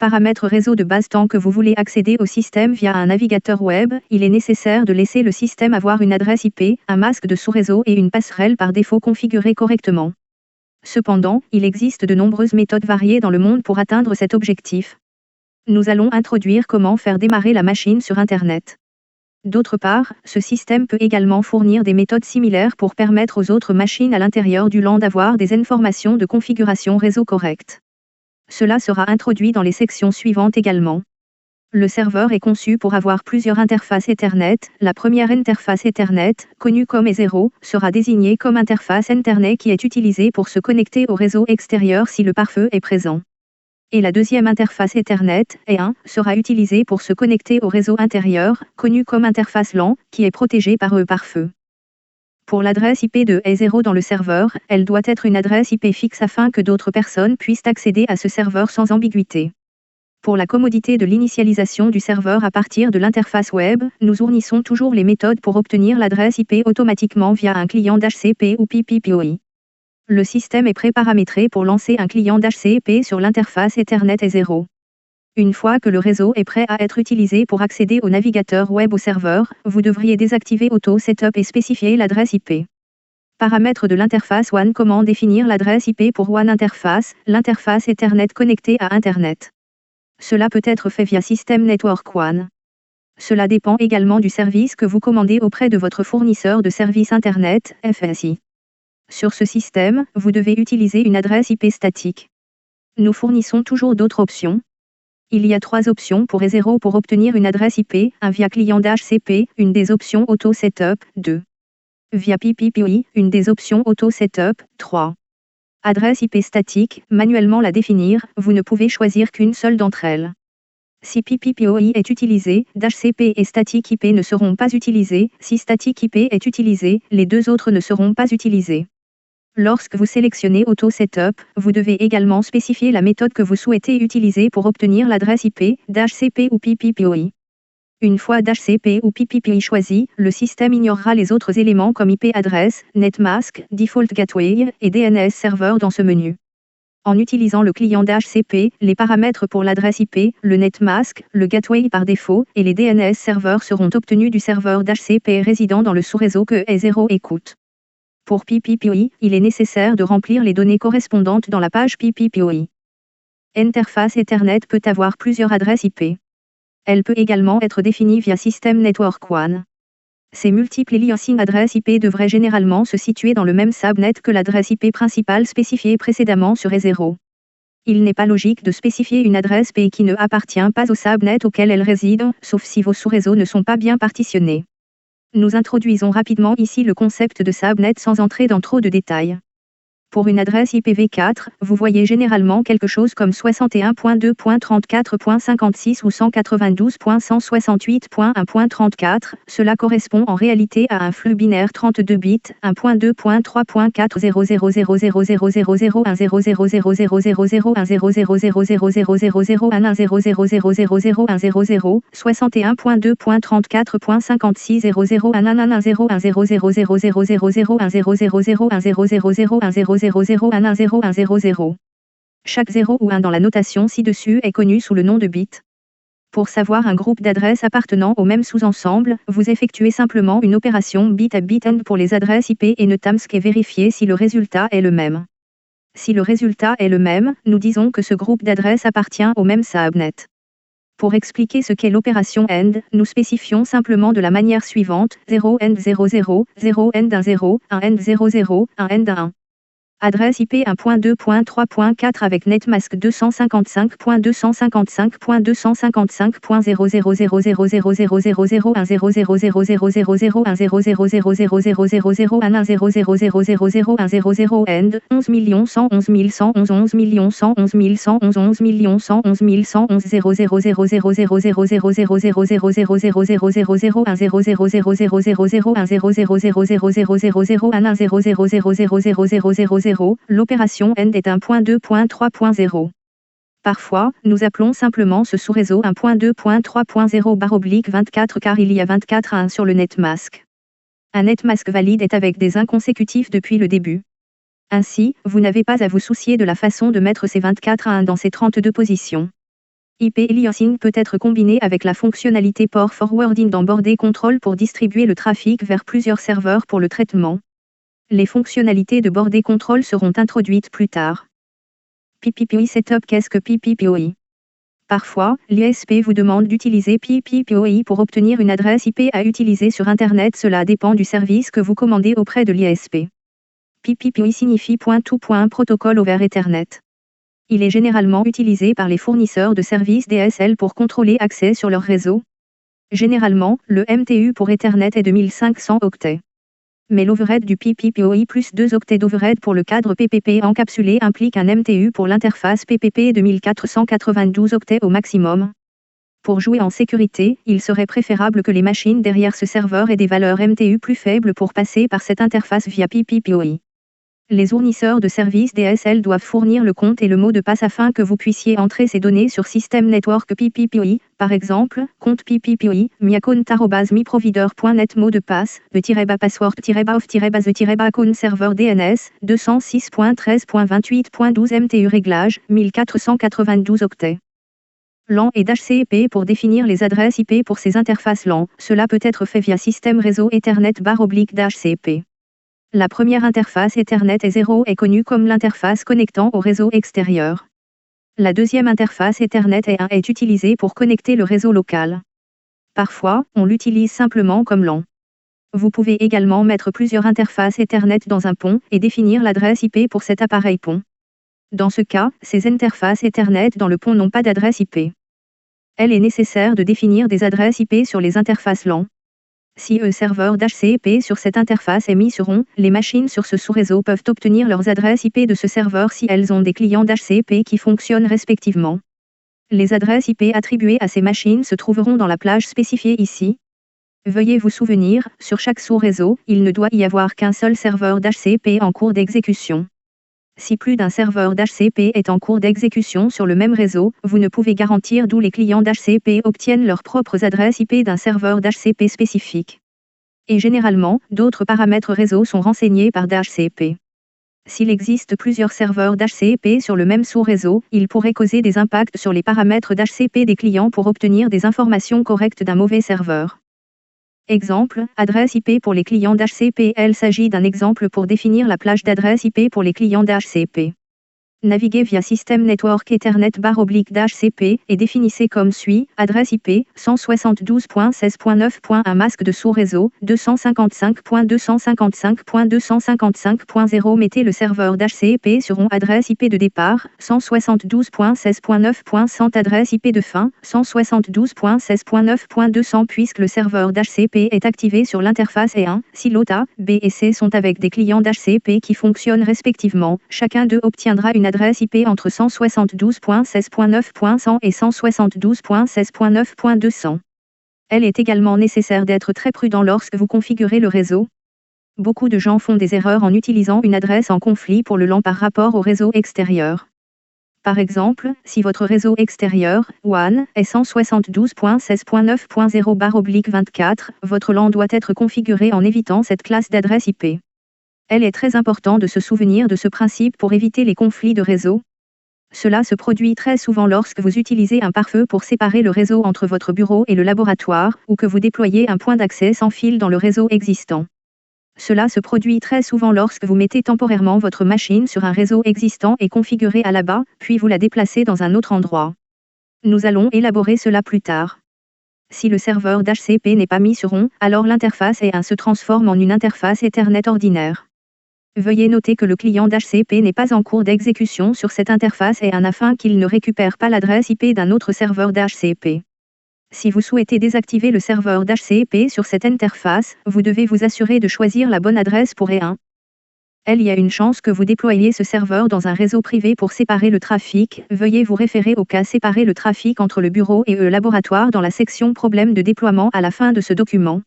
Paramètres réseau de base. Tant que vous voulez accéder au système via un navigateur web, il est nécessaire de laisser le système avoir une adresse IP, un masque de sous-réseau et une passerelle par défaut configurée correctement. Cependant, il existe de nombreuses méthodes variées dans le monde pour atteindre cet objectif. Nous allons introduire comment faire démarrer la machine sur Internet. D'autre part, ce système peut également fournir des méthodes similaires pour permettre aux autres machines à l'intérieur du LAN d'avoir des informations de configuration réseau correctes. Cela sera introduit dans les sections suivantes également. Le serveur est conçu pour avoir plusieurs interfaces Ethernet. La première interface Ethernet, connue comme E0, sera désignée comme interface Ethernet qui est utilisée pour se connecter au réseau extérieur si le pare-feu est présent. Et la deuxième interface Ethernet, E1, sera utilisée pour se connecter au réseau intérieur, connue comme interface LAN, qui est protégée par le pare-feu. Pour l'adresse IP de E0 dans le serveur, elle doit être une adresse IP fixe afin que d'autres personnes puissent accéder à ce serveur sans ambiguïté. Pour la commodité de l'initialisation du serveur à partir de l'interface web, nous fournissons toujours les méthodes pour obtenir l'adresse IP automatiquement via un client d'HCP ou PPPoE. Le système est pré-paramétré pour lancer un client d'HCP sur l'interface Ethernet E0. Une fois que le réseau est prêt à être utilisé pour accéder au navigateur web au serveur, vous devriez désactiver Auto Setup et spécifier l'adresse IP. Paramètres de l'interface WAN. Comment définir l'adresse IP pour WAN Interface, l'interface Ethernet connectée à Internet. Cela peut être fait via System Network WAN. Cela dépend également du service que vous commandez auprès de votre fournisseur de services Internet, FSI. Sur ce système, vous devez utiliser une adresse IP statique. Nous fournissons toujours d'autres options. Il y a 3 options pour E0 pour obtenir une adresse IP, 1 via client d'HCP, une des options Auto Setup, 2. Via PPPoE, une des options Auto Setup, 3. Adresse IP statique, manuellement la définir, vous ne pouvez choisir qu'une seule d'entre elles. Si PPPoE est utilisé, d'HCP et Static IP ne seront pas utilisés, si Static IP est utilisé, les deux autres ne seront pas utilisés. Lorsque vous sélectionnez Auto Setup, vous devez également spécifier la méthode que vous souhaitez utiliser pour obtenir l'adresse IP, d'HCP ou PPPoE. Une fois d'HCP ou PPPoE choisi, le système ignorera les autres éléments comme IP adresse, NetMask, Default Gateway et DNS Server dans ce menu. En utilisant le client d'HCP, les paramètres pour l'adresse IP, le NetMask, le Gateway par défaut et les DNS Server seront obtenus du serveur d'HCP résidant dans le sous-réseau que E0 écoute. Pour PPPoE, il est nécessaire de remplir les données correspondantes dans la page PPPoE. Interface Ethernet peut avoir plusieurs adresses IP. Elle peut également être définie via System Network WAN. Ces multiples aliasing adresses IP devraient généralement se situer dans le même subnet que l'adresse IP principale spécifiée précédemment sur E0. Il n'est pas logique de spécifier une adresse IP qui ne appartient pas au subnet auquel elle réside, sauf si vos sous-réseaux ne sont pas bien partitionnés. Nous introduisons rapidement ici le concept de subnet sans entrer dans trop de détails. Pour une adresse IPv4, vous voyez généralement quelque chose comme 61.2.34.56 ou 192.168.1.34. Cela correspond en réalité à un flux binaire 32 bits, 1.2.3.4.00000000000000000000000000000000000000000000000000000000000000000000000000000000000000000000000000000000000000000000000000000000000000000000000000000000000000000000000000000000000000000000000000000000000000000000000000000000000000000000000000000000000000000000000000000000000000000000000000000000000000000000000000000000000000000000000000000000000000000000000000000000000000000000000000000000000000000000000000000000000000000000000000000000000000000000000000000000000000000000000000000000000000000000000000000000000000000000000000000000000000000000000000000000000000 millions de bits. Pour savoir un groupe d'adresses appartenant au même sous-ensemble, vous effectuez simplement une opération bit à bit pour les adresses IP et NetMask et vérifiez si le résultat est le même. Si le résultat est le même, nous disons que ce groupe d'adresses appartient au même subnet. Pour expliquer ce qu'est l'opération AND, nous spécifions simplement de la manière suivante, 0 AND 00, 0 AND 1 0, 1 AND 00, 1 AND 1. Adresse IP 1.2.3.4 avec NetMask 255.255.255.0000000000000000000000000000000000000000000000000000000000000000000000000000000000000000000000000000000000000000000000000000000000000000000000000000000000000000000000000000000000000000000000000000000000000000000000000 L'opération AND est 1.2.3.0. Parfois, nous appelons simplement ce sous-réseau 1.2.3.0/24 car il y a 24 1 sur le NetMask. Un NetMask valide est avec des 1 consécutifs depuis le début. Ainsi, vous n'avez pas à vous soucier de la façon de mettre ces 24 1 dans ces 32 positions. IP aliasing peut être combiné avec la fonctionnalité Port Forwarding dans Border Control pour distribuer le trafic vers plusieurs serveurs pour le traitement. Les fonctionnalités de Border Control seront introduites plus tard. PPPoE Setup. Qu'est-ce que PPPoE? Parfois, l'ISP vous demande d'utiliser PPPoE pour obtenir une adresse IP à utiliser sur Internet. Cela dépend du service que vous commandez auprès de l'ISP. PPPoE signifie Point-to-Point Protocol over Ethernet. Il est généralement utilisé par les fournisseurs de services DSL pour contrôler accès sur leur réseau. Généralement, le MTU pour Ethernet est de 1500 octets. Mais l'overhead du PPPoE plus 2 octets d'overhead pour le cadre PPP encapsulé implique un MTU pour l'interface PPP de 1492 octets au maximum. Pour jouer en sécurité, il serait préférable que les machines derrière ce serveur aient des valeurs MTU plus faibles pour passer par cette interface via PPPoE. Les fournisseurs de services DSL doivent fournir le compte et le mot de passe afin que vous puissiez entrer ces données sur System Network PPPoE, par exemple, compte PPPoE, miaccount@miprovider.net, mot de passe, password-off-base-account serveur DNS, 206.13.28.12 MTU réglage, 1492 octets. LAN et DHCP pour définir les adresses IP pour ces interfaces LAN, cela peut être fait via système réseau Ethernet/DHCP. La première interface Ethernet E0 est connue comme l'interface connectant au réseau extérieur. La deuxième interface Ethernet E1 est utilisée pour connecter le réseau local. Parfois, on l'utilise simplement comme LAN. Vous pouvez également mettre plusieurs interfaces Ethernet dans un pont et définir l'adresse IP pour cet appareil pont. Dans ce cas, ces interfaces Ethernet dans le pont n'ont pas d'adresse IP. Il est nécessaire de définir des adresses IP sur les interfaces LAN. Si un serveur DHCP sur cette interface est mis sur ON, les machines sur ce sous-réseau peuvent obtenir leurs adresses IP de ce serveur si elles ont des clients DHCP qui fonctionnent respectivement. Les adresses IP attribuées à ces machines se trouveront dans la plage spécifiée ici. Veuillez vous souvenir, sur chaque sous-réseau, il ne doit y avoir qu'un seul serveur DHCP en cours d'exécution. Si plus d'un serveur DHCP est en cours d'exécution sur le même réseau, vous ne pouvez garantir d'où les clients DHCP obtiennent leurs propres adresses IP d'un serveur DHCP spécifique. Et généralement, d'autres paramètres réseau sont renseignés par DHCP. S'il existe plusieurs serveurs DHCP sur le même sous-réseau, il pourrait causer des impacts sur les paramètres DHCP des clients pour obtenir des informations correctes d'un mauvais serveur. Exemple, adresse IP pour les clients DHCP. Il s'agit d'un exemple pour définir la plage d'adresse IP pour les clients DHCP. Naviguez via System Network Ethernet/DHCP et définissez comme suit, adresse IP, 172.16.9.1 masque de sous-réseau, 255.255.255.0 mettez le serveur DHCP sur ON, adresse IP de départ, 172.16.9.100 adresse IP de fin, 172.16.9.200 puisque le serveur DHCP est activé sur l'interface E1, si l'OTA, B et C sont avec des clients DHCP qui fonctionnent respectivement, chacun d'eux obtiendra une adresse IP entre 172.16.9.100 et 172.16.9.200. Il est également nécessaire d'être très prudent lorsque vous configurez le réseau. Beaucoup de gens font des erreurs en utilisant une adresse en conflit pour le LAN par rapport au réseau extérieur. Par exemple, si votre réseau extérieur, WAN, est 172.16.9.0/24, votre LAN doit être configuré en évitant cette classe d'adresse IP. Il est très important de se souvenir de ce principe pour éviter les conflits de réseau. Cela se produit très souvent lorsque vous utilisez un pare-feu pour séparer le réseau entre votre bureau et le laboratoire, ou que vous déployez un point d'accès sans fil dans le réseau existant. Cela se produit très souvent lorsque vous mettez temporairement votre machine sur un réseau existant et configuré à la bas, puis vous la déplacez dans un autre endroit. Nous allons élaborer cela plus tard. Si le serveur DHCP n'est pas mis sur ON, alors l'interface E1 se transforme en une interface Ethernet ordinaire. Veuillez noter que le client DHCP n'est pas en cours d'exécution sur cette interface E1 afin qu'il ne récupère pas l'adresse IP d'un autre serveur DHCP. Si vous souhaitez désactiver le serveur DHCP sur cette interface, vous devez vous assurer de choisir la bonne adresse pour E1. Il y a une chance que vous déployiez ce serveur dans un réseau privé pour séparer le trafic. Veuillez vous référer au cas séparer le trafic entre le bureau et le laboratoire dans la section problème de déploiement à la fin de ce document.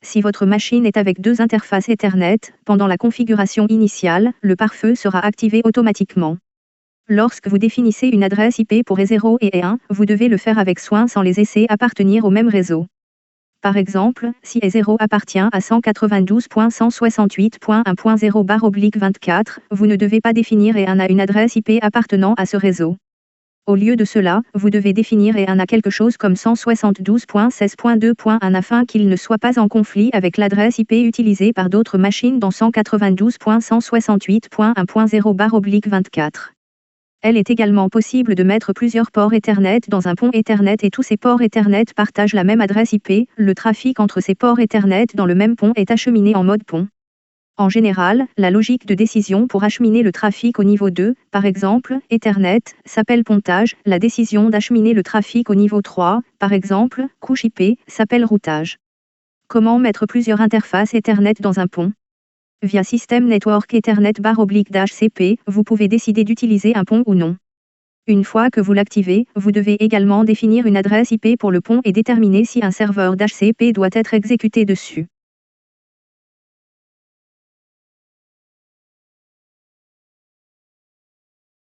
Si votre machine est avec deux interfaces Ethernet, pendant la configuration initiale, le pare-feu sera activé automatiquement. Lorsque vous définissez une adresse IP pour E0 et E1, vous devez le faire avec soin sans les laisser appartenir au même réseau. Par exemple, si E0 appartient à 192.168.1.0/24, vous ne devez pas définir E1 à une adresse IP appartenant à ce réseau. Au lieu de cela, vous devez définir et un à quelque chose comme 172.16.2.1 afin qu'il ne soit pas en conflit avec l'adresse IP utilisée par d'autres machines dans 192.168.1.0/24. Il est également possible de mettre plusieurs ports Ethernet dans un pont Ethernet et tous ces ports Ethernet partagent la même adresse IP. Le trafic entre ces ports Ethernet dans le même pont est acheminé en mode pont. En général, la logique de décision pour acheminer le trafic au niveau 2, par exemple, Ethernet, s'appelle pontage. La décision d'acheminer le trafic au niveau 3, par exemple, couche IP, s'appelle routage. Comment mettre plusieurs interfaces Ethernet dans un pont? Via System Network Ethernet/CP, vous pouvez décider d'utiliser un pont ou non. Une fois que vous l'activez, vous devez également définir une adresse IP pour le pont et déterminer si un serveur d'HCP doit être exécuté dessus.